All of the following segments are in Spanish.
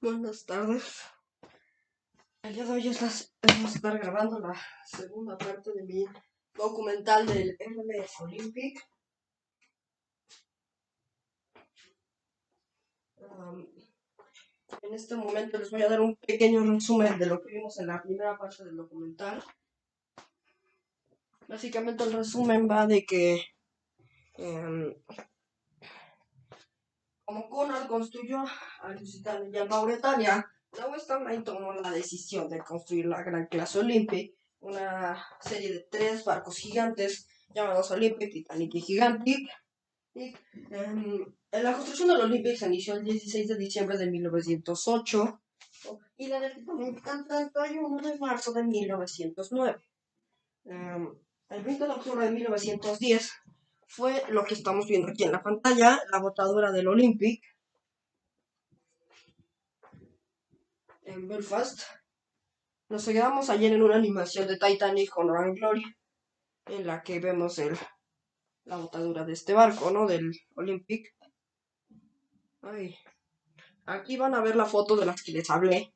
Buenas tardes. El día de hoy vamos a estar grabando la segunda parte de mi documental del RMS Olympic. En este momento les voy a dar un pequeño resumen de lo que vimos en la primera parte del documental. Básicamente el resumen va de que como Conrad construyó a Lusitania y a Mauretania, la Western Line tomó la decisión de construir la Gran Clase Olympic, una serie de 3 barcos gigantes llamados Olympic, Titanic y Gigantic. La construcción del Olympic se inició el 16 de diciembre de 1908 y la del Titanic el 31 de marzo de 1909. El 20 de octubre de 1910 fue lo que estamos viendo aquí en la pantalla, la botadura del Olympic en Belfast. Nos quedamos ayer en una animación de Titanic con Run Glory, en la que vemos la botadura de este barco, ¿no? Del Olympic. Ay. Aquí van a ver la foto de las que les hablé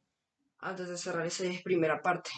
antes de cerrar esa primera parte.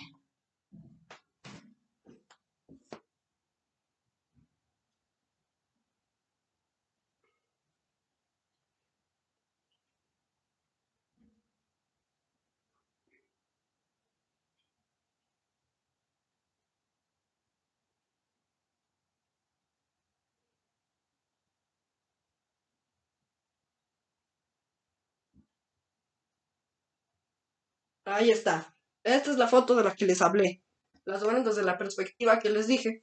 Ahí está. Esta es la foto de la que les hablé. Las ven desde la perspectiva que les dije.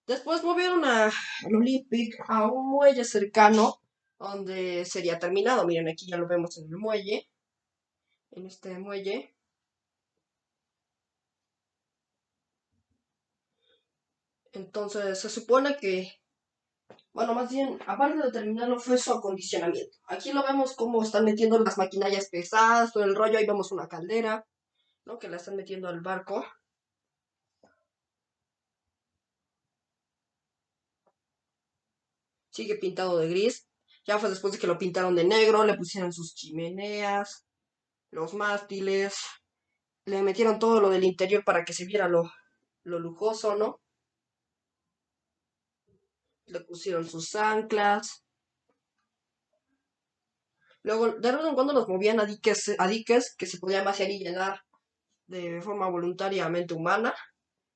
Después movieron al Olympic a un muelle cercano donde sería terminado. Miren, aquí ya lo vemos en el muelle. En este muelle. Entonces se supone que, bueno, más bien, aparte de terminarlo, fue su acondicionamiento. Aquí lo vemos cómo están metiendo las maquinarias pesadas, todo el rollo. Ahí vemos una caldera, ¿no? Que la están metiendo al barco. Sigue pintado de gris. Ya fue después de que lo pintaron de negro, le pusieron sus chimeneas, los mástiles, le metieron todo lo del interior para que se viera lo lujoso, ¿no? Le pusieron sus anclas. Luego, de vez en cuando los movían a diques que se podían vaciar y llenar de forma voluntariamente humana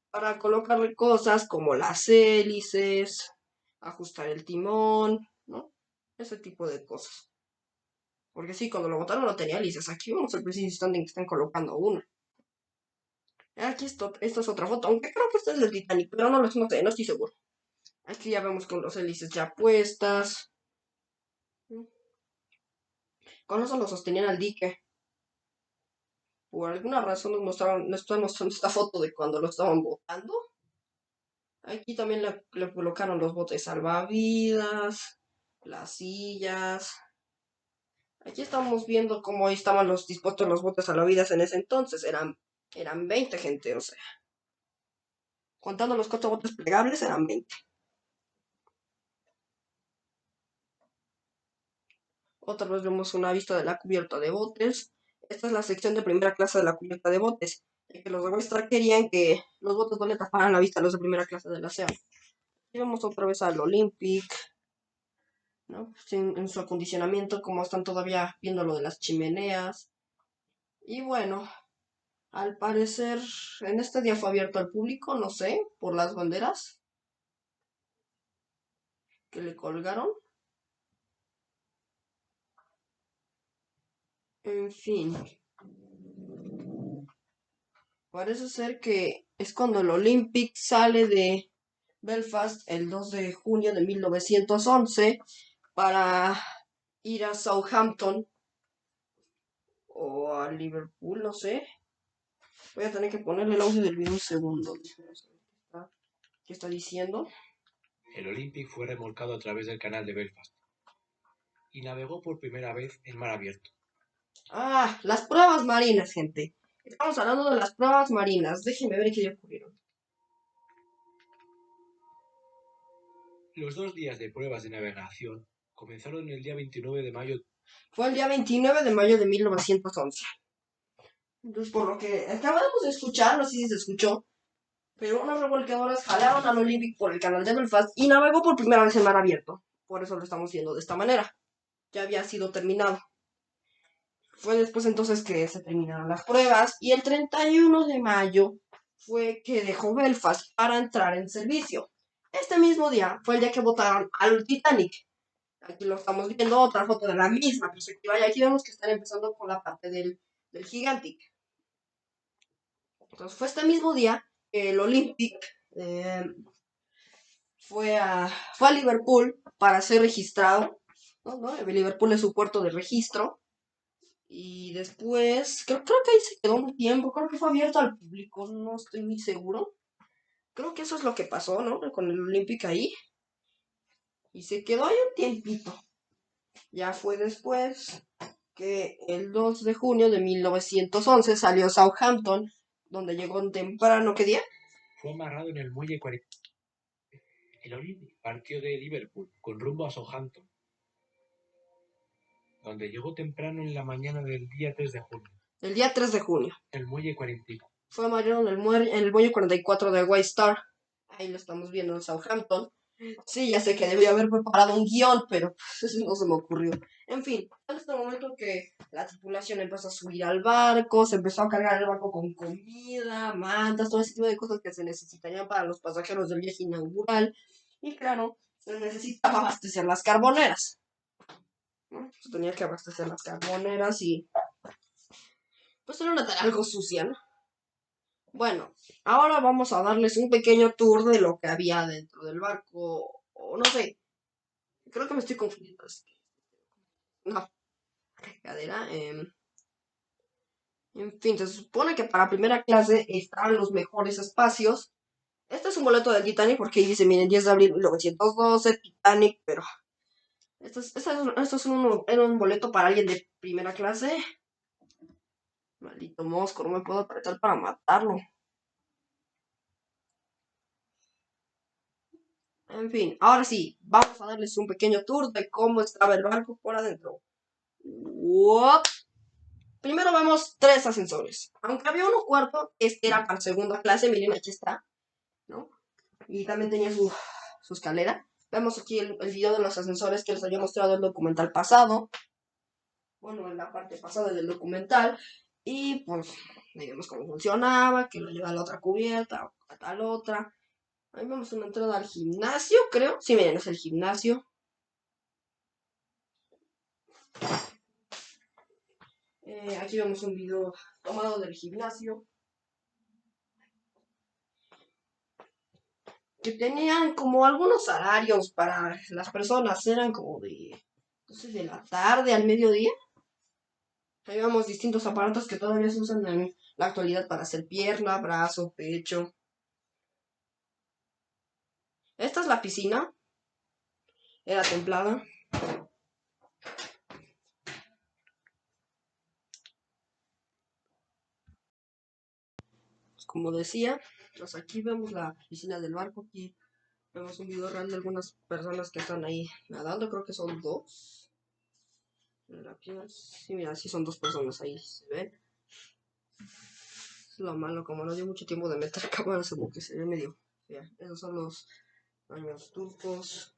para colocarle cosas como las hélices, ajustar el timón, ¿no? Ese tipo de cosas. Porque sí, cuando lo botaron no tenía hélices. Aquí vemos el preciso instante en que están colocando una. Aquí esta es otra foto, aunque creo que esta es del Titanic, pero no sé, no estoy seguro. Aquí ya vemos con los hélices ya puestas. Con eso lo sostenían al dique. Por alguna razón nos están mostrando esta foto de cuando lo estaban botando. Aquí también le colocaron los botes salvavidas, las sillas. Aquí estamos viendo cómo ahí estaban dispuestos los botes salvavidas en ese entonces. Eran 20 gente, o sea. Contando los 4 botes plegables, eran 20. Otra vez vemos una vista de la cubierta de botes. Esta es la sección de primera clase de la cubierta de botes. Que los de Westra querían que los botes no le taparan la vista a los de primera clase del océano. Y vemos otra vez al Olympic, ¿no? En su acondicionamiento, como están todavía viendo lo de las chimeneas. Y bueno, al parecer en este día fue abierto al público, no sé, por las banderas que le colgaron. En fin, parece ser que es cuando el Olympic sale de Belfast el 2 de junio de 1911 para ir a Southampton o a Liverpool, no sé. Voy a tener que ponerle el audio del video un segundo. ¿Qué está diciendo? El Olympic fue remolcado a través del canal de Belfast y navegó por primera vez en mar abierto. Ah, las pruebas marinas, gente. Estamos hablando de las pruebas marinas. Déjenme ver qué ya ocurrieron. Los 2 días de pruebas de navegación Comenzaron el día 29 de mayo. Fue el día 29 de mayo de 1911. Entonces, por lo que acabamos de escuchar, no sé si se escuchó, pero unas revolcadoras jalaron al Olympic por el canal de Belfast y navegó por primera vez en mar abierto. Por eso lo estamos viendo de esta manera. Ya había sido terminado. Fue después entonces que se terminaron las pruebas y el 31 de mayo fue que dejó Belfast para entrar en servicio. Este mismo día fue el día que votaron al Titanic. Aquí lo estamos viendo, otra foto de la misma perspectiva. Y aquí vemos que están empezando con la parte del Gigantic. Entonces fue este mismo día que el Olympic eh, fue a Liverpool para ser registrado. ¿No? Liverpool es su puerto de registro. Y después, creo que ahí se quedó un tiempo, creo que fue abierto al público, no estoy muy seguro. Creo que eso es lo que pasó, ¿no? Con el Olympic ahí. Y se quedó ahí un tiempito. Ya fue después que el 2 de junio de 1911 salió Southampton, donde llegó temprano, ¿qué día? Fue amarrado en el muelle 40. El Olympic partió de Liverpool con rumbo a Southampton, donde llegó temprano en la mañana del día 3 de junio. El día 3 de junio. El muelle 40. Fue amarrado en el muelle 44 de White Star. Ahí lo estamos viendo en Southampton. Sí, ya sé que debía haber preparado un guión, pero pues, eso no se me ocurrió. En fin, en este momento que la tripulación empezó a subir al barco, se empezó a cargar el barco con comida, mantas, todo ese tipo de cosas que se necesitarían para los pasajeros del viaje inaugural. Y claro, se necesitaba abastecer las carboneras, ¿no? Se tenía que abastecer las carboneras y pues era una tarea algo sucia, ¿no? Bueno, ahora vamos a darles un pequeño tour de lo que había dentro del barco, o no sé, creo que me estoy confundiendo. No, cadera. En fin, se supone que para primera clase estaban los mejores espacios. Este es un boleto del Titanic porque ahí dice, miren, 10 de abril de 1912, Titanic, pero esto es era un boleto para alguien de primera clase. Maldito mosco, no me puedo apretar para matarlo. En fin, ahora sí, vamos a darles un pequeño tour de cómo estaba el barco por adentro. ¡Uop! Primero vemos tres ascensores. Aunque había uno cuarto, este era para segunda clase, miren, aquí está, ¿no? Y también tenía su escalera. Vemos aquí el video de los ascensores que les había mostrado en el documental pasado. Bueno, en la parte pasada del documental. Y pues, digamos cómo funcionaba, que lo lleva a la otra cubierta, a tal otra. Ahí vemos una entrada al gimnasio, creo. Sí, miren, es el gimnasio. Aquí vemos un video tomado del gimnasio. Que tenían como algunos salarios para las personas, eran como no sé, de la tarde al mediodía. Ahí vemos distintos aparatos que todavía se usan en la actualidad para hacer pierna, brazo, pecho. Esta es la piscina, era templada. Pues como decía, pues aquí vemos la piscina del barco, aquí vemos un video real de algunas personas que están ahí nadando, creo que son dos. Sí, mira, sí son dos personas ahí, se ven. Es lo malo, como no dio mucho tiempo de meter cámaras, como que se ve medio fea. Esos son los baños turcos.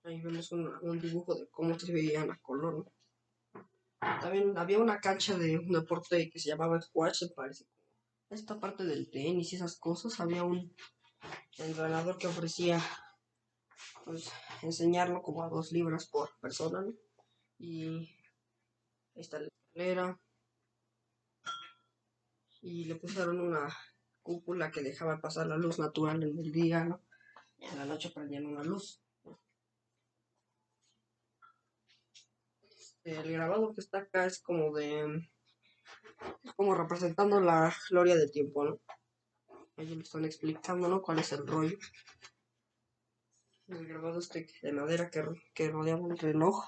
Ahí vemos un dibujo de cómo se veían a color, ¿no? También había una cancha de un deporte que se llamaba squash, me parece. Esta parte del tenis y esas cosas, había un entrenador que ofrecía pues, enseñarlo como a 2 libras por persona, ¿no? Y ahí está la escalera. Y le pusieron una cúpula que dejaba pasar la luz natural en el día, ¿no? Y en la noche prendían una luz. El grabado que está acá es como representando la gloria del tiempo, ¿no? Ellos le están explicando, ¿no? Cuál es el rollo. El grabado de madera que rodeaba un reloj.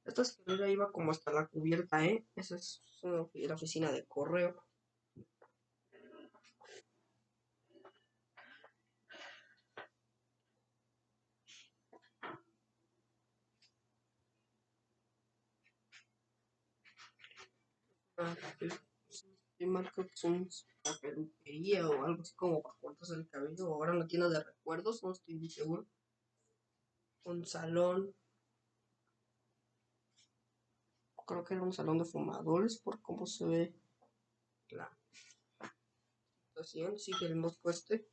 Esta escalera iba como hasta la cubierta, ¿eh? Esa es la oficina de correo. Ah, y marco que es una peluquería o algo así como para cortarse el cabello. O ahora una tienda de recuerdos, no estoy muy seguro. Un salón. Creo que era un salón de fumadores por cómo se ve la situación. Sí, que el mosco este.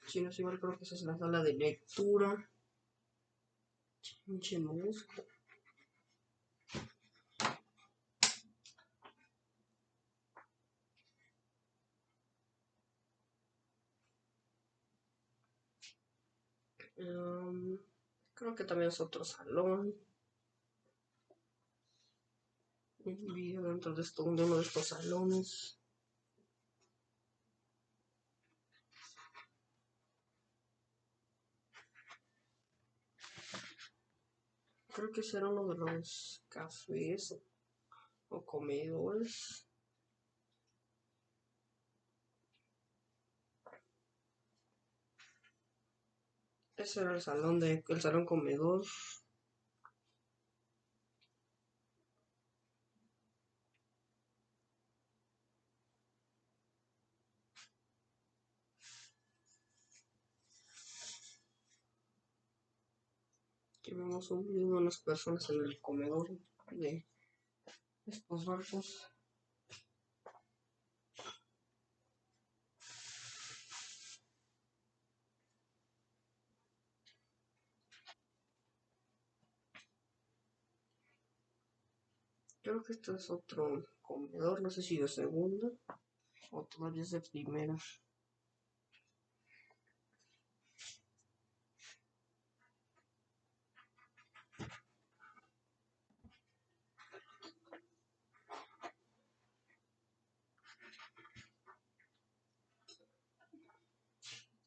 Si no es igual, creo que esa es la sala de lectura. Pinche mosco. Creo que también es otro salón. Un video dentro de uno de estos salones. Creo que será uno de los cafés o comedores. Ese era el salón comedor. Aquí vemos un video de unas personas en el comedor de estos barcos. Creo que este es otro comedor, no sé si de segunda o todavía es de primera.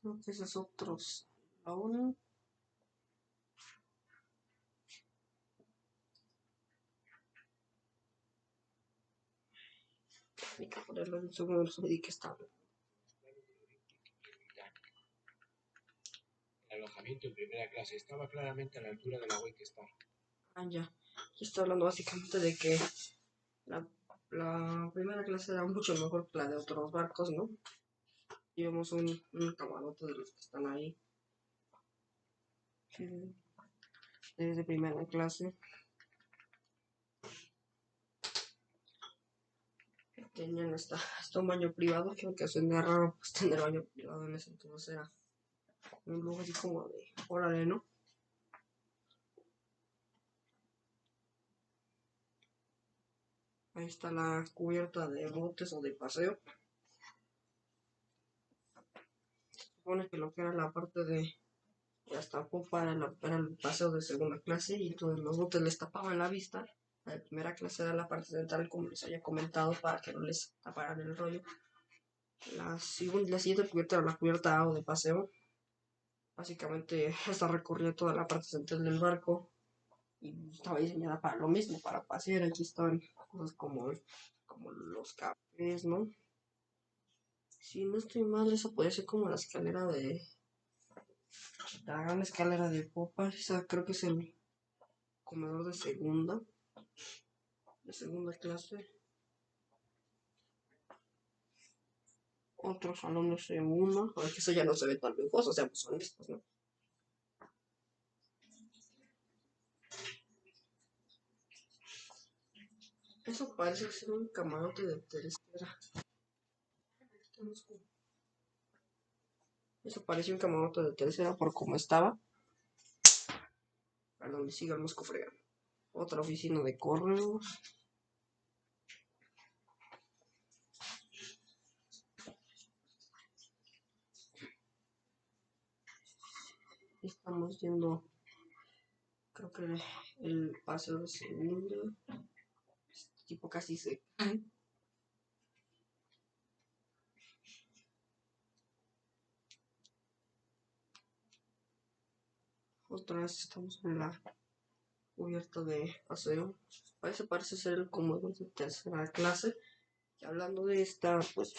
Creo que ese es otro salón. Hay que ponerlo en segundo, no sé que está. El alojamiento en primera clase estaba claramente a la altura de la Wake Star. Ah, ya. Aquí está hablando básicamente de que la primera clase era mucho mejor que la de otros barcos, ¿no? Íbamos un camarote de los que están ahí. Desde primera clase. Tenían hasta un baño privado, creo que suena raro pues tener baño privado en ese entonces era un lugar así como de órale, ¿no? Ahí está la cubierta de botes o de paseo. Se supone que lo que era la parte de hasta popa era el paseo de segunda clase y entonces los botes les tapaban la vista. La de primera clase era la parte central, como les había comentado, para que no les taparan el rollo. La siguiente cubierta era la cubierta A o de paseo. Básicamente esta recorría toda la parte central del barco y estaba diseñada para lo mismo, para pasear. Aquí estaban cosas como los cafés, ¿no? Si no estoy mal, eso puede ser como la gran escalera de popa. Esa creo que es el comedor de segunda clase. Otro salón de segunda. A ver que eso ya no se ve tan lujoso, seamos honestos, ¿no? Eso parece ser un camarote de tercera. Eso parecía un camarote de tercera por cómo estaba. Perdón, siga el mosco fregando. Otra oficina de correos. Estamos yendo, creo que el paseo de segunda. Tipo casi se cae. Otra vez estamos en la cubierta de paseo. Parece ser el comedor de tercera clase. Y hablando de esta, pues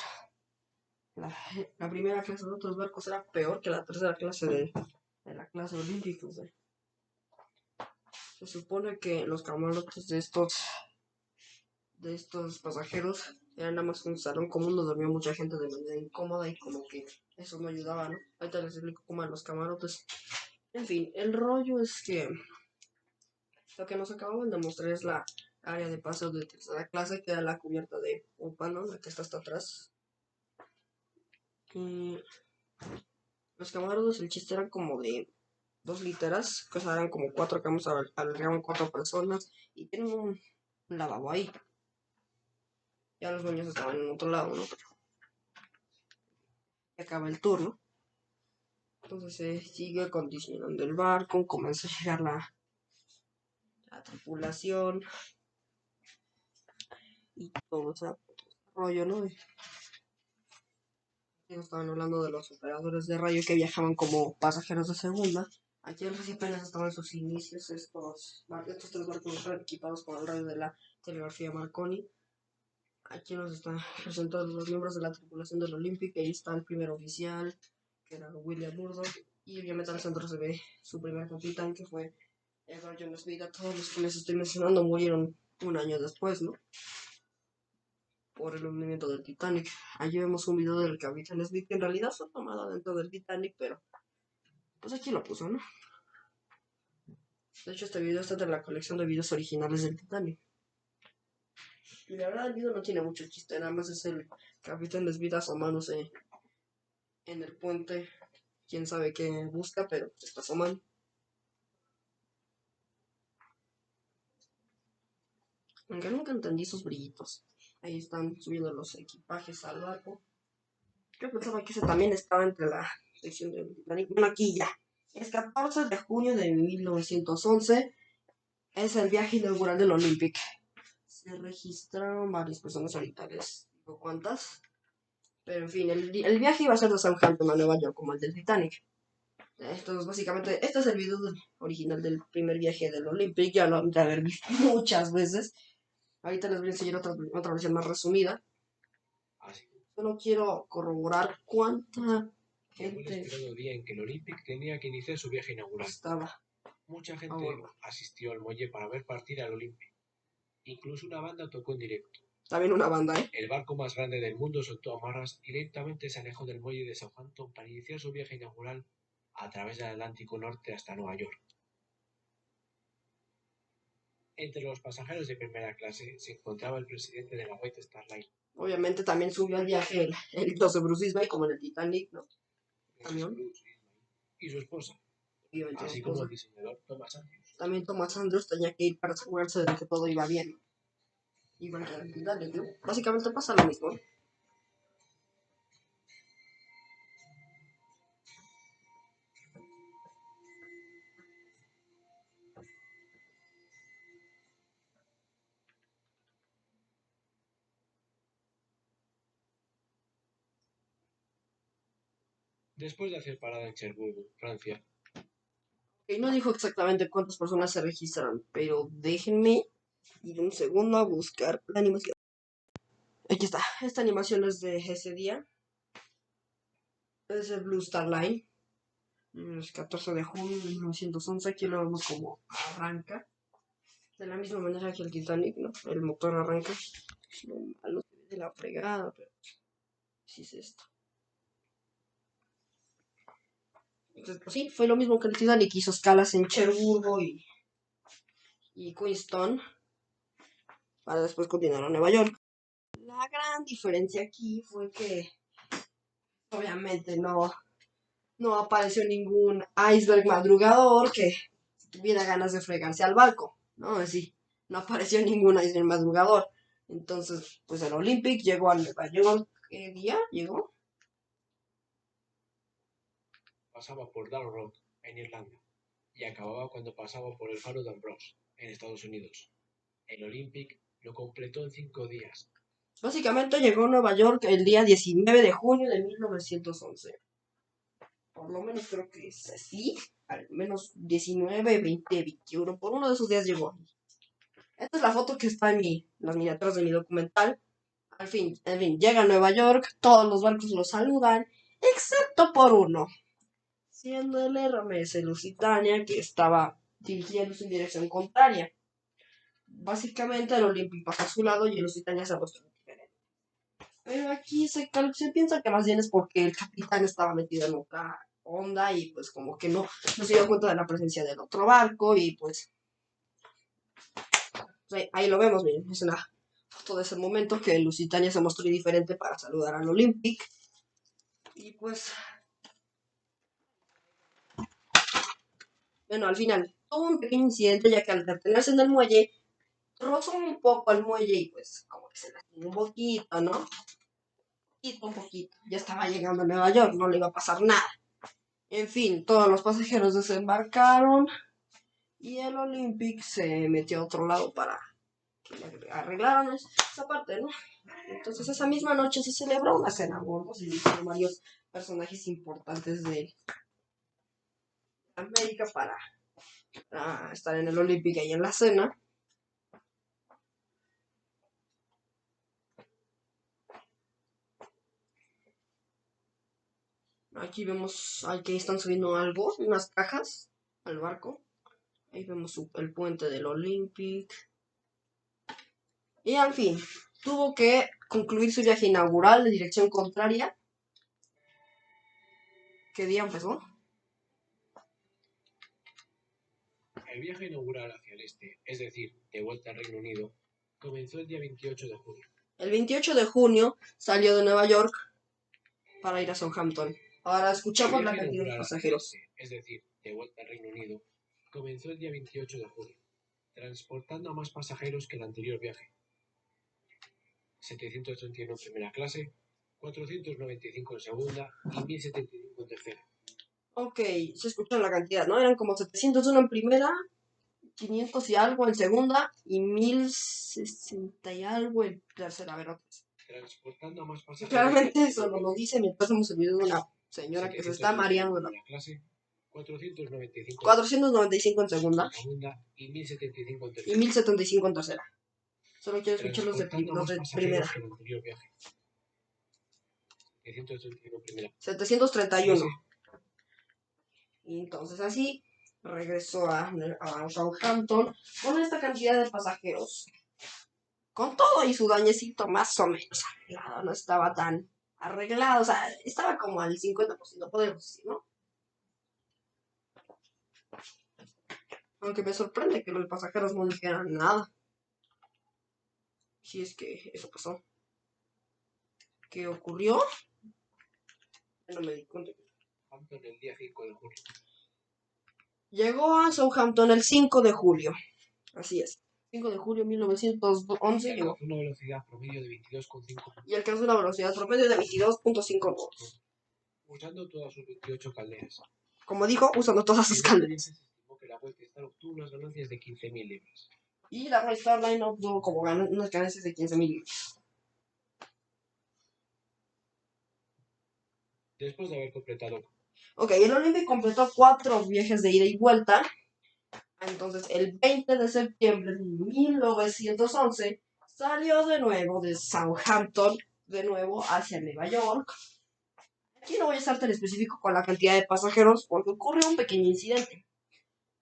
la primera clase de otros barcos era peor que la tercera clase de la clase olímpica. O sea, se supone que los camarotes de estos pasajeros eran nada más un salón común donde dormía mucha gente de manera incómoda y como que eso no ayudaba, ¿no? Ahorita les explico cómo eran los camarotes. En fin, el rollo es que lo que nos acababan de mostrar es la área de paseo de tercera clase, que era la cubierta de UPA, ¿no? La que está hasta atrás. Y los camarotes, el chiste era como de 2 literas, que eran como 4 camas, albergaban 4 personas y tienen un lavabo ahí. Ya los baños estaban en otro lado, ¿no? Pero acaba el turno. Entonces se sigue acondicionando el barco, comienza a llegar la tripulación y todo ese rollo, ¿no? Ya estaban hablando de los operadores de radio que viajaban como pasajeros de segunda. Aquí recién apenas estaban en sus inicios estos 3 barcos estaban equipados con el radio de la telegrafía Marconi. Aquí nos están presentando los miembros de la tripulación del Olympic. Ahí está el primer oficial, que era William Murdoch, y obviamente al centro se ve su primer capitán, que fue Edward John Smith. A todos los que les estoy mencionando murieron un año después, ¿no? Por el hundimiento del Titanic. Allí vemos un video del capitán Smith que en realidad fue tomado dentro del Titanic, pero pues aquí lo puso, ¿no? De hecho, este video está de la colección de videos originales del Titanic. Y la verdad, el video no tiene mucho chiste, nada más es el capitán Smith asomándose en el puente. Quién sabe qué busca, pero se está asomando. Aunque nunca entendí esos brillitos. Ahí están subiendo los equipajes al barco. Yo pensaba que ese también estaba entre la sección del Titanic. Bueno, aquí ya. Es 14 de junio de 1911. Es el viaje inaugural del Olympic. Se registraron varias personas ahorita, les digo cuántas. Pero en fin, el viaje iba a ser de Southampton a Nueva York, como el del Titanic. Esto es básicamente, este es el video original del primer viaje del Olympic. Ya lo han de haber visto muchas veces. Ahorita les voy a enseñar otra versión más resumida. Solo quiero corroborar cuánta Llegó el gente esperado día en que el Olympic tenía que iniciar su viaje inaugural. estaba Mucha a gente bordo. asistió al muelle para ver partir al Olympic. Incluso una banda tocó en directo. También una banda, ¿eh? El barco más grande del mundo soltó amarras y lentamente se alejó del muelle de Southampton para iniciar su viaje inaugural a través del Atlántico Norte hasta Nueva York. Entre los pasajeros de primera clase se encontraba el presidente de la White Star Line. Obviamente también subió al viaje el de Bruce Ismay, como en el Titanic, ¿no? Camión. Y su esposa, Obviamente así como el diseñador Thomas Andrews. También Thomas Andrews tenía que ir para asegurarse de que todo iba bien. Igual que el Titanic, ¿no? Básicamente pasa lo mismo. Después de hacer parada en Cherbourg, Francia. Y no dijo exactamente cuántas personas se registraron, pero déjenme ir un segundo a buscar la animación. Aquí está. Esta animación es de ese día. Es el Blue Star Line. Es 14 de junio de 1911. Aquí lo vemos como arranca. De la misma manera que el Titanic, ¿no? El motor arranca. Lo malo se ve de la fregada, pero sí es esto. Entonces, pues sí, fue lo mismo que el Titanic. Hizo escalas en Cherburgo y Queenstown para después continuar a Nueva York. La gran diferencia aquí fue que obviamente no apareció ningún iceberg madrugador que tuviera ganas de fregarse al barco, ¿no? Así, no apareció ningún iceberg madrugador. Entonces, pues el Olympic llegó a Nueva York. ¿Qué día llegó? Pasaba por Down Rock, en Irlanda, y acababa cuando pasaba por el faro de Ambrose, en Estados Unidos. El Olympic lo completó en 5 días. Básicamente llegó a Nueva York el día 19 de junio de 1911. por lo menos creo que es así, al menos 19, 20, 21, por uno de esos días llegó. Esta es la foto que está en las miniaturas de mi documental. En fin, llega a Nueva York, todos los barcos lo saludan, excepto por uno, siendo el RMS Lusitania, que estaba dirigiéndose en dirección contraria. Básicamente el Olympic pasa a su lado y el Lusitania se mostró diferente. Pero aquí se piensa que más bien es porque el capitán estaba metido en otra onda y pues como que no se dio cuenta de la presencia del otro barco y pues ahí lo vemos, miren, es una foto de ese momento que el Lusitania se mostró diferente para saludar al Olympic. Y pues, bueno, al final tuvo un pequeño incidente ya que al detenerse en el muelle, rozó un poco el muelle y pues como que se lastimó un poquito, ¿no? Un poquito. Ya estaba llegando a Nueva York, no le iba a pasar nada. En fin, todos los pasajeros desembarcaron y el Olympic se metió a otro lado para que le arreglaran esa parte, ¿no? Entonces esa misma noche se celebró una cena gorda, se invitaron varios personajes importantes de América para estar en el Olympic y en la cena. Aquí vemos, aquí están subiendo algo, unas cajas al barco. Ahí vemos el puente del Olympic. Y al fin, tuvo que concluir su viaje inaugural de dirección contraria. ¿Qué día empezó? El viaje inaugural hacia el este, es decir, de vuelta al Reino Unido, comenzó el día 28 de junio. El 28 de junio salió de Nueva York para ir a Southampton. Ahora escuchamos la cantidad de pasajeros. Es decir, de vuelta al Reino Unido, comenzó el día 28 de junio, transportando a más pasajeros que el anterior viaje. 731 en primera clase, 495 en segunda y 1075 en tercera. Ok, se escuchó la cantidad, ¿no? Eran como 701 en primera, 500 y algo en segunda y 1060 y algo en tercera. A ver, otras. Transportando a más pasajeros. Claramente eso no lo dice mientras hemos olvidado de una señora que se está mareando. En la clase, 495. 495 en segunda Y 1075 en tercera. Y 1075 en tercera. Solo quiero escuchar los de primera. 731. Y entonces así regresó a Southampton con esta cantidad de pasajeros. Con todo y su dañecito más o menos arreglado. No estaba tan arreglado. O sea, estaba como al 50%, podemos decir, ¿no? Aunque me sorprende que los pasajeros no dijeran nada. Si es que eso pasó. ¿Qué ocurrió? No me di cuenta. El día 5 de julio. Llegó a Southampton el 5 de julio. Así es. 5 de julio de 1911 llegó. Una velocidad promedio de 22,5. Y alcanzó una velocidad promedio de 22.5 knots. Usando todas sus 28 calderas. Como dijo, usando todas sus calderas. Se estimó que la White Star obtuvo unas ganancias de 15.000 libras. Y la White Star Line obtuvo como unas ganancias de 15.000 libras. Después de haber completado. Ok, el Olympic completó 4 viajes de ida y vuelta. Entonces, el 20 de septiembre de 1911 salió de nuevo de Southampton, de nuevo hacia Nueva York. Aquí no voy a estar tan específico con la cantidad de pasajeros porque ocurrió un pequeño incidente.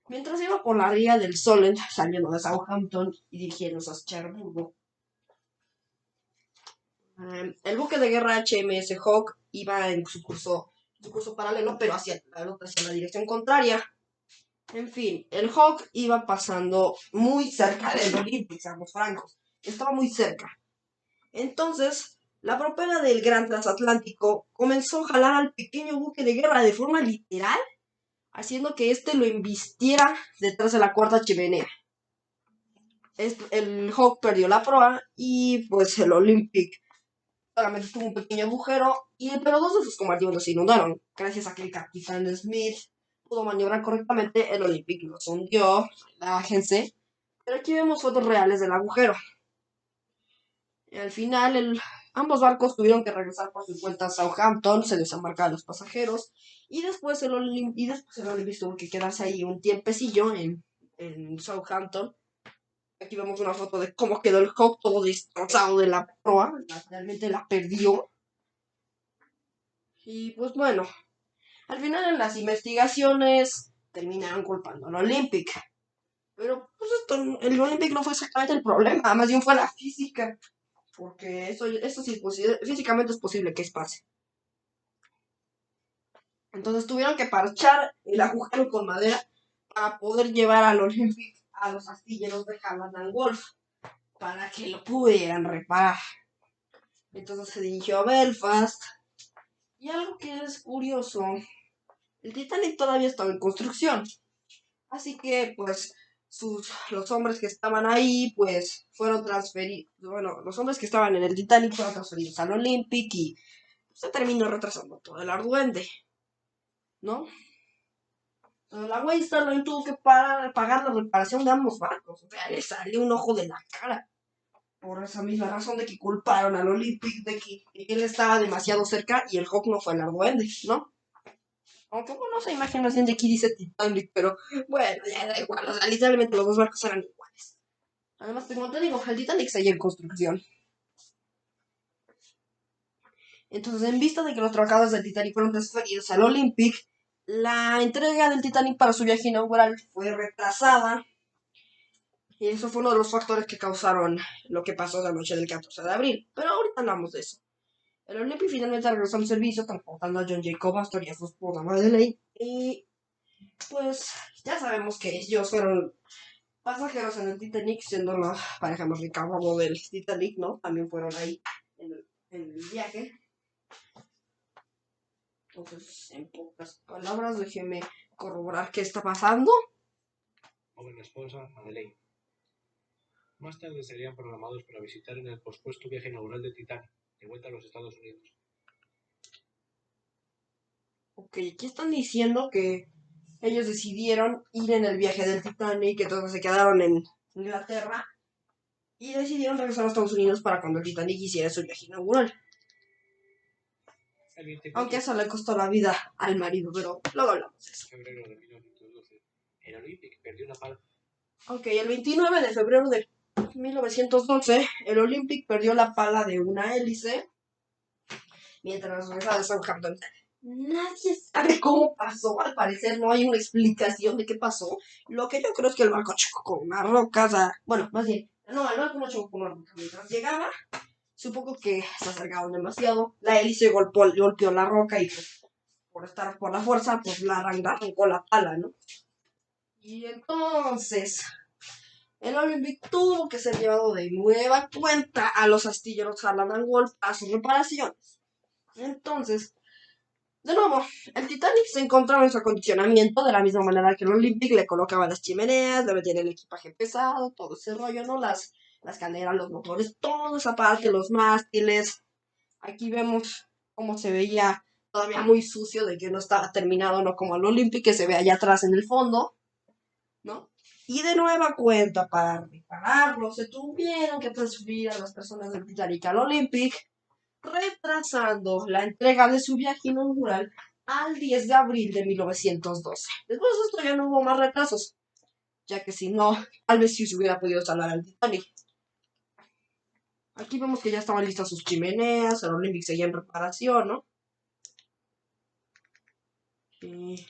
Mientras iba por la ría del Solent, saliendo de Southampton y dirigiéndose a Cherburgo, el buque de guerra HMS Hawke iba en su curso paralelo, pero hacia la dirección contraria. En fin, el Hawke iba pasando muy cerca del Olympic, seamos francos. Estaba muy cerca. Entonces, la propela del gran transatlántico comenzó a jalar al pequeño buque de guerra de forma literal, haciendo que éste lo embistiera detrás de la cuarta chimenea. El Hawke perdió la proa y pues el Olympic solamente tuvo un pequeño agujero, pero 2 de sus compartimentos se inundaron. Gracias a que el capitán Smith pudo maniobrar correctamente, el Olympic no se hundió, relájense. Pero aquí vemos fotos reales del agujero. Y al final Ambos barcos tuvieron que regresar por su cuenta a Southampton, se desembarcaron los pasajeros y después el Olympic tuvo que quedarse ahí un tiempecillo en Southampton. Aquí vemos una foto de cómo quedó el Hawk todo destrozado de la proa, realmente la perdió. Y pues bueno, al final en las investigaciones terminaron culpando al Olympic. Pero pues el Olympic no fue exactamente el problema, más bien fue la física. Porque eso sí, físicamente es posible que pase. Entonces tuvieron que parchar el agujero con madera para poder llevar al Olympic a los astilleros de Harland and Wolff para que lo pudieran reparar. Entonces se dirigió a Belfast. Y algo que es curioso, el Titanic todavía estaba en construcción. Así que pues los hombres que estaban ahí pues fueron transferidos. Bueno, los hombres que estaban en el Titanic fueron transferidos al Olympic y se terminó retrasando todo el arduende, ¿no? La Waystar Line tuvo que pagar la reparación de ambos barcos. O sea, le salió un ojo de la cara. Por esa misma razón de que culparon al Olympic de que él estaba demasiado cerca y el Hawk no fue el arduende, ¿no? Aunque bueno, esa imagen más bien de aquí dice Titanic, pero bueno, ya da igual. O sea, literalmente los dos barcos eran iguales. Además, como te digo, el Titanic seguía en construcción. Entonces, en vista de que los trabajadores del Titanic fueron transferidos al Olympic, la entrega del Titanic para su viaje inaugural fue retrasada. Y eso fue uno de los factores que causaron lo que pasó la noche del 14 de abril. Pero ahorita hablamos de eso. El Olympic finalmente regresó al servicio, transportando a John Jacob Astor y a su esposa Madeleine. Y pues ya sabemos que ellos fueron pasajeros en el Titanic, siendo la pareja más rica del Titanic, ¿no? También fueron ahí en el viaje. Entonces, en pocas palabras, déjeme corroborar qué está pasando. Joven esposa, Madeleine. Más tarde serían programados para visitar en el pospuesto viaje inaugural de Titanic, de vuelta a los Estados Unidos. Ok, aquí están diciendo que ellos decidieron ir en el viaje del Titanic, que todos se quedaron en Inglaterra y decidieron regresar a Estados Unidos para cuando el Titanic hiciera su viaje inaugural. Aunque eso le costó la vida al marido, pero luego hablamos de eso. Febrero de 1912, el Olympic perdió una pala. Ok, el 29 de febrero de 1912, el Olympic perdió la pala de una hélice mientras regresaba de Southampton. Nadie sabe cómo pasó, al parecer no hay una explicación de qué pasó. Lo que yo creo es que el barco chocó con una roca, o sea, bueno, más bien, no, el barco no chocó con una roca. Mientras llegaba, supongo que se acercaron demasiado, la hélice golpeó la roca y pues, por estar por la fuerza, pues la arrancó la pala, ¿no? Y entonces, el Olympic tuvo que ser llevado de nueva cuenta a los astilleros Harland and Wolff a sus reparaciones. Entonces, de nuevo, el Titanic se encontraba en su acondicionamiento de la misma manera que el Olympic le colocaba las chimeneas, le metían el equipaje pesado, todo ese rollo, ¿no? Las calderas, los motores, toda esa parte, los mástiles. Aquí vemos cómo se veía todavía muy sucio de que no estaba terminado, no como el Olympic que se ve allá atrás en el fondo, ¿no? Y de nueva cuenta, para repararlo, se tuvieron que transferir a las personas del Titanic al Olympic, retrasando la entrega de su viaje inaugural al 10 de abril de 1912. Después de esto ya no hubo más retrasos, ya que si no, tal vez sí se hubiera podido salvar al Titanic. Aquí vemos que ya estaban listas sus chimeneas, el Olympic seguía en reparación, ¿no? Y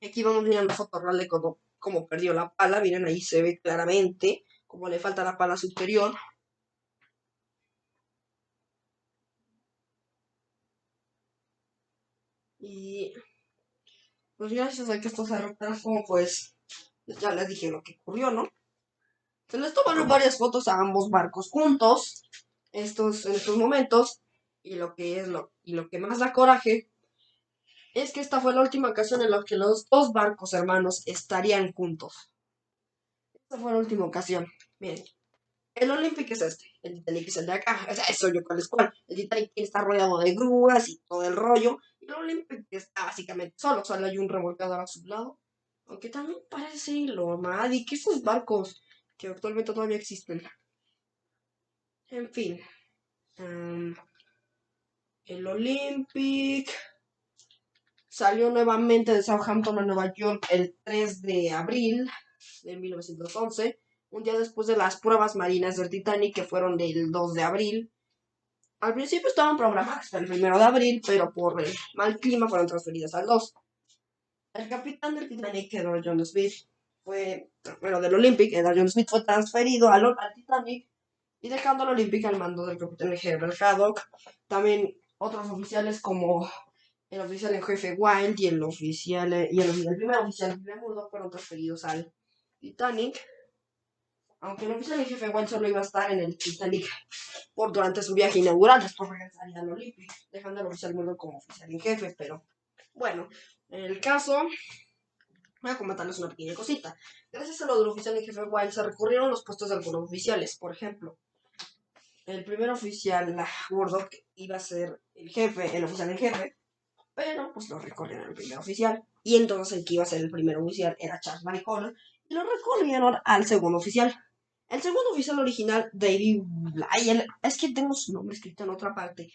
aquí vamos a mirar la foto real de cómo perdió la pala. Miren, ahí se ve claramente cómo le falta la pala superior. Y pues gracias a que esto se retrasó, pues ya les dije lo que ocurrió, ¿no? Se les tomaron varias fotos a ambos barcos juntos en estos momentos. Y lo que más da coraje es que esta fue la última ocasión en la que los dos barcos hermanos estarían juntos. Esta fue la última ocasión. Miren, el Olympic es este, el Titanic es el de acá. O sea, eso yo cuál es cuál. El Titanic está rodeado de grúas y todo el rollo. Y el Olympic está básicamente solo hay un remolcador a su lado. Aunque también parece lo más y que esos barcos que actualmente todavía existen. En fin, el Olympic salió nuevamente de Southampton a Nueva York el 3 de abril de 1911, un día después de las pruebas marinas del Titanic, que fueron del 2 de abril. Al principio estaban programadas para el 1 de abril, pero por el mal clima fueron transferidas al 2. El capitán del Titanic, Edward John Smith, del Olympic, Edward John Smith fue transferido al Titanic y dejando al Olympic al mando del capitán Herbert Haddock. También otros oficiales como el oficial en jefe Wild y el primer oficial Murdoch fueron transferidos al Titanic. Aunque el oficial en jefe Wild solo iba a estar en el Titanic durante su viaje inaugural, después regresaría al Olympic, dejando al oficial Murdoch como oficial en jefe. Pero bueno, en el caso, voy a comentarles una pequeña cosita. Gracias a lo del oficial en jefe Wild se recurrieron los puestos de algunos oficiales. Por ejemplo, el primer oficial, Murdoch, iba a ser el oficial en jefe, pero pues lo recorrieron al primer oficial. Y entonces el que iba a ser el primer oficial era Charles Maricona, y lo recorrieron al segundo oficial. El segundo oficial original, David Bly, es que tengo su nombre escrito en otra parte.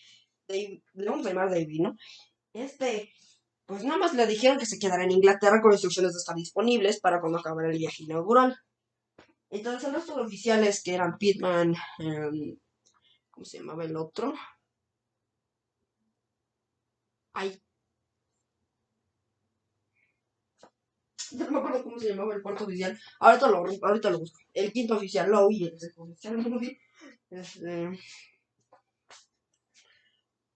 Le vamos a llamar David, ¿no? Pues nada más le dijeron que se quedara en Inglaterra con instrucciones de estar disponibles para cuando acabara el viaje inaugural. Entonces el resto de oficiales que eran Pittman, ¿cómo se llamaba el otro? Ay, no me acuerdo cómo se llamaba el cuarto oficial. Ahorita lo busco. El quinto oficial Lowe y el sexto oficial Moody.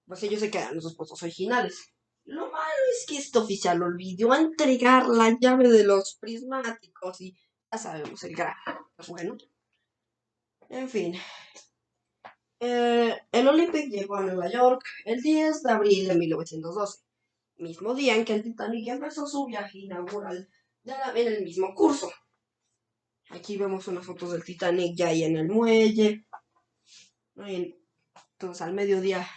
Pues ellos se quedan en sus puestos originales. Lo malo es que este oficial olvidó entregar la llave de los prismáticos y ya sabemos el gran. Pues bueno, en fin. El Olympic llegó a Nueva York el 10 de abril de 1912, mismo día en que el Titanic empezó su viaje inaugural en el mismo curso. Aquí vemos unas fotos del Titanic ya ahí en el muelle. Entonces al mediodía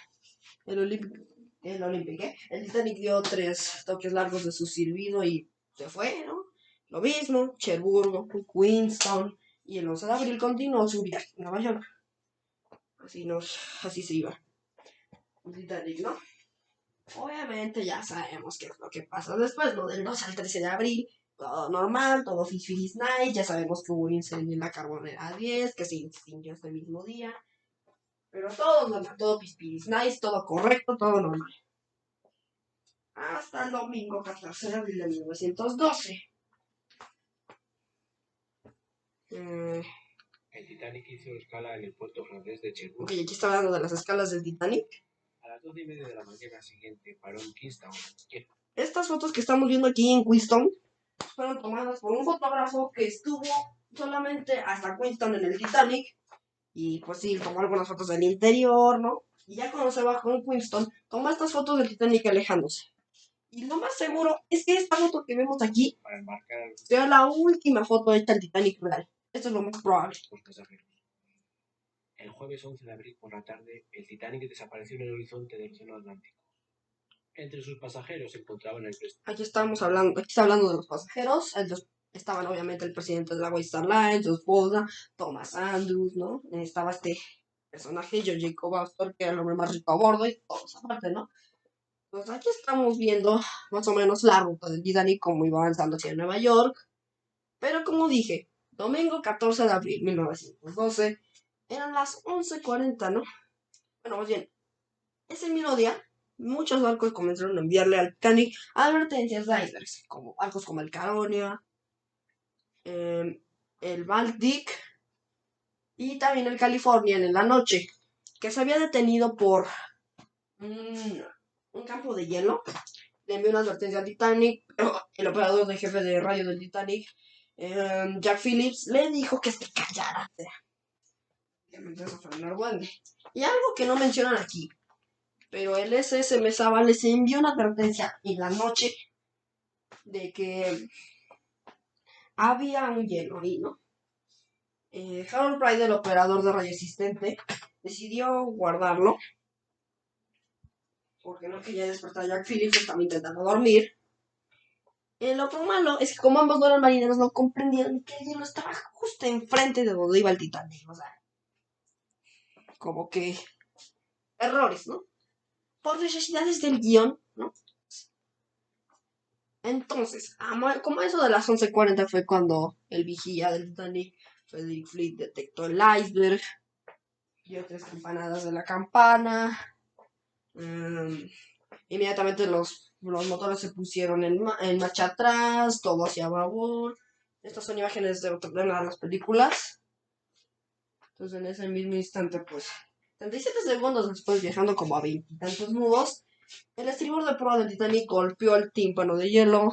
el Olympic, el Titanic dio 3 toques largos de su silbido y se fue, ¿no? Lo mismo, Cherburgo, Queenstown, y el 11 de abril continuó su viaje a Nueva York. Así se iba. El Titanic, ¿no? Obviamente ya sabemos qué es lo que pasa después, lo del 2 al 13 de abril, todo normal, todo Fish Night, ya sabemos que hubo un incendio en la Carbonera 10, que se extinguió ese mismo día, pero todo normal, todo Fish Night, todo correcto, todo normal. Hasta el domingo 14 de abril de 1912. El Titanic hizo escala en el puerto francés de Cherbourg. Ok, aquí está hablando de las escalas del Titanic. A las 12:30 de la mañana siguiente paró en Queenstown. Estas fotos que estamos viendo aquí en Queenstown fueron tomadas por un fotógrafo que estuvo solamente hasta Queenstown en el Titanic. Y pues sí, tomó algunas fotos del interior, ¿no? Y ya cuando se bajó en Queenstown, tomó estas fotos del Titanic alejándose. Y lo más seguro es que esta foto que vemos aquí sea la última foto hecha del Titanic real. Esto es lo más probable. El jueves 11 de abril por la tarde, el Titanic desapareció en el horizonte del océano Atlántico. Entre sus pasajeros se encontraban el presidente. Aquí está hablando de los pasajeros. Estaban obviamente el presidente de la White Star Line, su esposa, Thomas Andrews, ¿no? Estaba este personaje, John Jacob Astor, que era el hombre más rico a bordo y todo esa parte, ¿no? Pues aquí estamos viendo más o menos la ruta del Titanic, cómo iba avanzando hacia Nueva York. Pero como dije, domingo 14 de abril 1912, eran las 11:40, ¿no? Bueno, más bien, ese mismo día, muchos barcos comenzaron a enviarle al Titanic advertencias de icebergs, como barcos como el Caronia, el Baltic y también el Californian en la noche, que se había detenido por un campo de hielo. Le envió una advertencia al Titanic, pero el operador de jefe de radio del Titanic, Jack Phillips, le dijo que se callara. Y algo que no mencionan aquí, pero el SS Mesaba les envió una advertencia en la noche de que había un hielo ahí, ¿no? Harold Pride, el operador de radio asistente, decidió guardarlo porque no quería despertar a Jack Phillips, que estaba intentando dormir. Lo malo es que como ambos no eran marineros, no comprendieron que el hielo estaba justo enfrente de donde iba el Titanic. O sea, como que errores, ¿no? Por necesidades del guión, ¿no? Entonces, como eso de las 11:40 fue cuando el vigía del Titanic, Frederick Fleet, detectó el iceberg, dio 3 campanadas de la campana. Inmediatamente los motores se pusieron en marcha atrás, todo hacia babor. Estas son imágenes de una de las películas. Entonces en ese mismo instante, pues, 37 segundos después, viajando como a 20 y tantos nudos, el estribor de proa del Titanic golpeó el tímpano de hielo,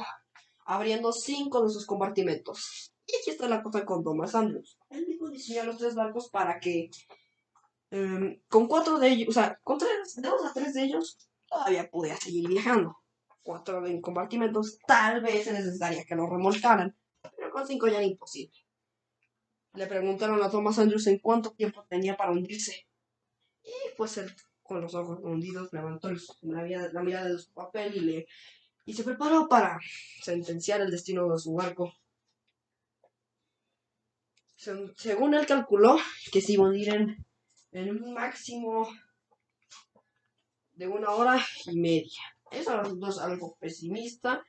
abriendo 5 de sus compartimentos. Y aquí está la cosa con Thomas Andrews. Él mismo diseñó los 3 barcos para que con 4 de ellos, o sea, con 2 a 3 de ellos, todavía podía seguir viajando. 4 en compartimentos, tal vez se necesitaría que lo remolcaran, pero con 5 ya era imposible. Le preguntaron a Thomas Andrews en cuánto tiempo tenía para hundirse. Y pues él, con los ojos hundidos, levantó la mirada de su papel y se preparó para sentenciar el destino de su barco. Según él calculó que se iba a hundir en un máximo de 1 hora y media. Eso no es algo pesimista,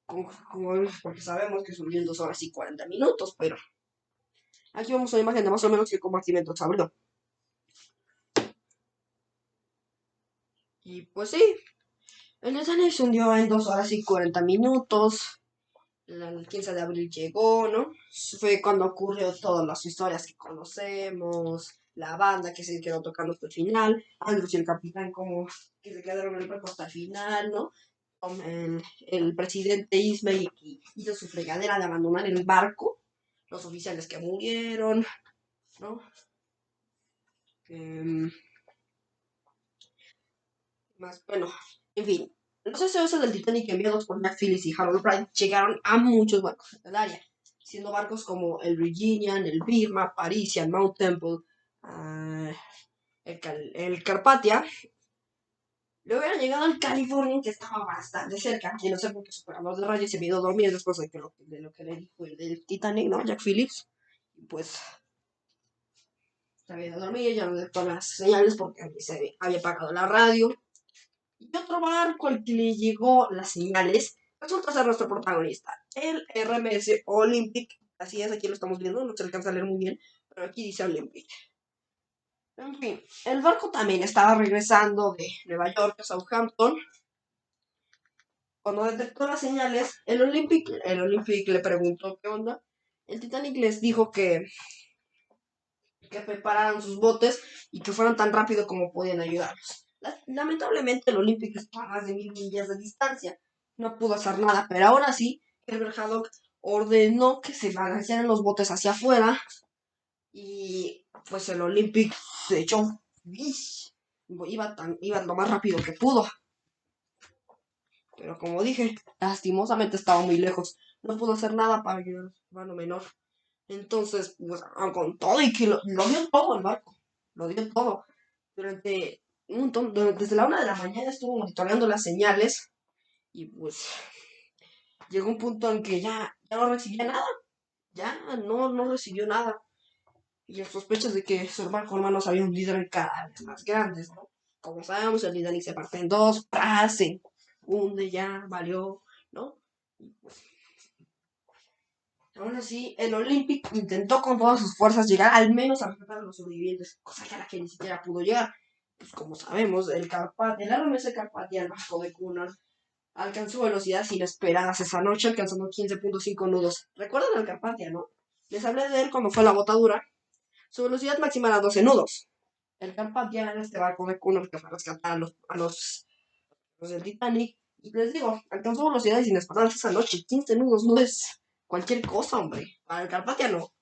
porque sabemos que subió en 2 horas y 40 minutos, pero aquí vamos a una imagen de más o menos qué compartimento se abrió. Y pues sí, el Titanic se hundió en 2 horas y 40 minutos. El 15 de abril llegó, ¿no? Fue cuando ocurrió todas las historias que conocemos, la banda que se quedó tocando hasta el final, Andrews y el capitán como que se quedaron en el barco hasta el final, ¿no? El presidente Ismay hizo su fregadera de abandonar el barco, los oficiales que murieron, ¿no? Más, bueno, en fin. Los SOS del Titanic enviados por Jack Phillips y Harold Wright llegaron a muchos barcos del área, siendo barcos como el Virginian, el Birma, Parisian, Mount Temple, el Carpathia. Le hubieran llegado al California, que estaba bastante cerca, y no sé por qué su operador de radio se había ido a dormir después de lo que le dijo el del Titanic, ¿no? Jack Phillips. Pues se había ido a dormir, ya no detectó las señales porque se había apagado la radio. Y otro barco al que le llegó las señales resulta ser nuestro protagonista, el RMS Olympic. Así es, aquí lo estamos viendo, no se alcanza a leer muy bien, pero aquí dice Olympic. En fin, el barco también estaba regresando de Nueva York a Southampton. Cuando detectó las señales, el Olympic le preguntó qué onda. El Titanic les dijo que prepararan sus botes y que fueran tan rápido como podían ayudarlos. Lamentablemente el Olympic estaba a más de 1000 millas de distancia, no pudo hacer nada, pero aún así Herbert Haddock ordenó que se balancearan los botes hacia afuera y pues el Olympic se echó, iba lo más rápido que pudo, pero como dije, lastimosamente estaba muy lejos, no pudo hacer nada para ayudar a su hermano menor. Entonces, pues, con todo y que lo dio todo el barco, lo dio todo. Durante un montón, desde la 1 de la mañana estuvo monitoreando las señales y pues llegó un punto en que ya no recibía nada, ya no recibió nada. Y las sospechas de que su hermano se había hundido eran cada vez más grandes, ¿no? Como sabemos, el Titanic se parte en dos, se hunde ya, valió, ¿no? Y pues aún así, el Olympic intentó con todas sus fuerzas llegar al menos a rescatar a los sobrevivientes, cosa a la que ni siquiera pudo llegar. Pues como sabemos, el RMS Carpathia, el barco de Cunard, alcanzó velocidades inesperadas esa noche, alcanzando 15.5 nudos. ¿Recuerdan al Carpathia, no? Les hablé de él cuando fue la botadura. Su velocidad máxima era 12 nudos. El Carpathia era este barco de Cunard que fue a rescatar a los del Titanic. Y les digo, alcanzó velocidades inesperadas esa noche. 15 nudos no es cualquier cosa, hombre. Para el Carpathia no.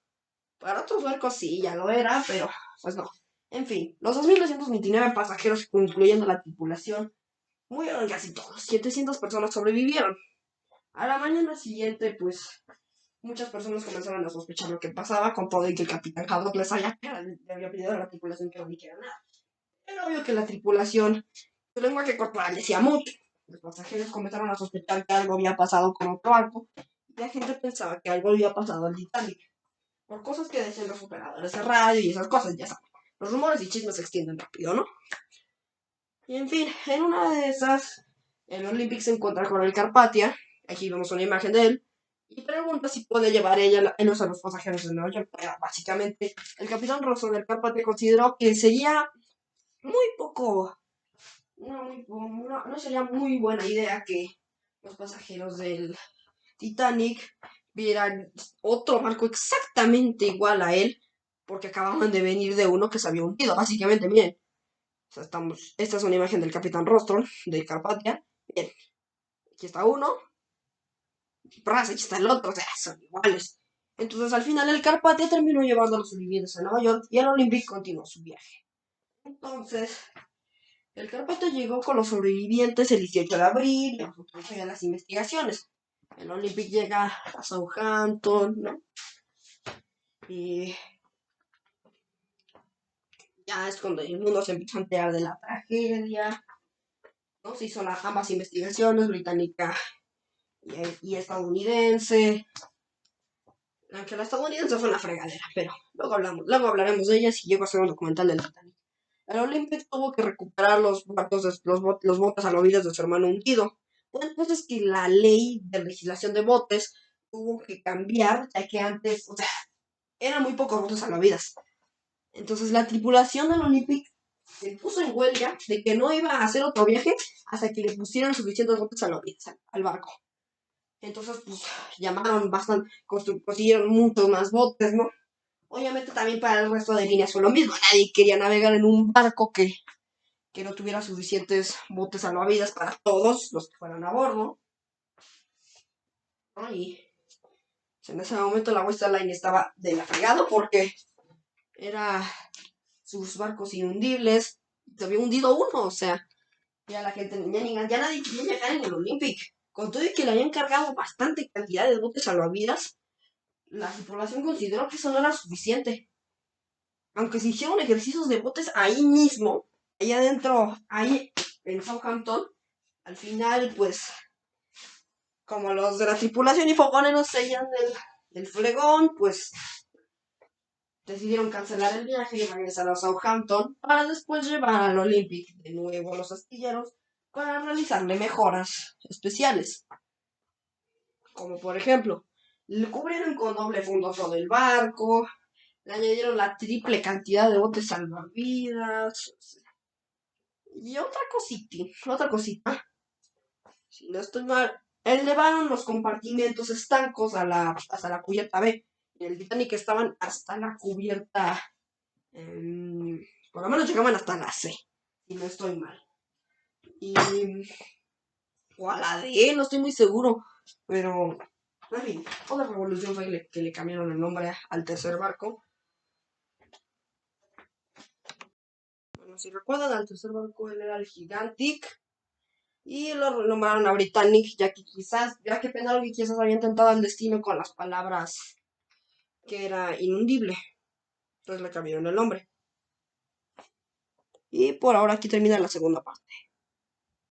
Para otros barcos sí, ya lo era, pero pues no. En fin, los 2.229 pasajeros, incluyendo la tripulación, murieron casi todos. 700 personas sobrevivieron. A la mañana siguiente, pues, muchas personas comenzaron a sospechar lo que pasaba, con todo y que el capitán Haddock le había pedido a la tripulación que no dijera nada. Era obvio que la tripulación, su lenguaje corporal decía mucho. Los pasajeros comenzaron a sospechar que algo había pasado con otro barco, y la gente pensaba que algo había pasado al Titanic por cosas que decían los operadores de radio y esas cosas, ya saben. los rumores y chismes se extienden rápido, ¿no? Y en fin, en una de esas, el Olympic se encuentra con el Carpathia. Aquí vemos una imagen de él. Y pregunta si puede llevar ella a los pasajeros de Nueva York. Pero básicamente, el capitán Rosso del Carpathia consideró que sería muy poco. No sería muy buena idea que los pasajeros del Titanic vieran otro barco exactamente igual a él, porque acababan de venir de uno que se había hundido. Básicamente, miren. O sea, esta es una imagen del Capitán Rostron, de Carpathia. Bien, aquí está uno, y aquí está el otro, o sea, son iguales. Entonces, al final, el Carpathia terminó llevando a los sobrevivientes a Nueva York y el Olympic continuó su viaje. Entonces, el Carpathia llegó con los sobrevivientes el 18 de abril y autorizó ya las investigaciones. El Olympic llega a Southampton, ¿no? Y ya es cuando el mundo se empieza a enterar de la tragedia, ¿no? Se hizo ambas investigaciones, británica y estadounidense. Aunque la estadounidense fue una fregadera, pero luego hablaremos de ella si llego a hacer un documental del Titanic. El Olympic tuvo que recuperar los botes salvavidas de su hermano hundido. Fue entonces que la ley de legislación de botes tuvo que cambiar, ya que antes, o sea, eran muy pocos botes salvavidas. Entonces la tripulación del Olympic se puso en huelga de que no iba a hacer otro viaje hasta que le pusieran suficientes botes salvavidas al barco. Entonces, pues, llamaron bastante, consiguieron muchos más botes, ¿no? Obviamente también para el resto de líneas fue lo mismo. Nadie quería navegar en un barco que no tuviera suficientes botes salvavidas para todos los que fueran a bordo, ¿no? Y en ese momento la Western Line estaba de la fregada porque era sus barcos inundibles. Se había hundido uno, o sea, ya la gente, ya nadie quería llegar en el Olympic. Con todo y que le habían cargado bastante cantidad de botes salvavidas, la tripulación consideró que eso no era suficiente. Aunque se hicieron ejercicios de botes ahí mismo, ahí adentro, ahí en Southampton, al final, pues, como los de la tripulación y fogoneros seguían del fregón, pues decidieron cancelar el viaje y regresar a Southampton para después llevar al Olympic de nuevo a los astilleros para realizarle mejoras especiales. Como por ejemplo, le cubrieron con doble fondo todo el barco, le añadieron la triple cantidad de botes salvavidas. Y otra cosita, si no estoy mal, elevaron los compartimentos estancos hasta la cubierta B. En el Titanic estaban hasta la cubierta, por lo menos llegaban hasta la C, si no estoy mal. Y, o a la D, no estoy muy seguro, pero, en fin, otra revolución fue que le cambiaron el nombre al tercer barco. Bueno, si recuerdan, al tercer barco él era el Gigantic. Y lo nombraron a Britannic, ya que pensaron que quizás habían tentado al destino con las palabras que era inundible. Entonces le cambiaron el nombre. Y por ahora aquí termina la segunda parte.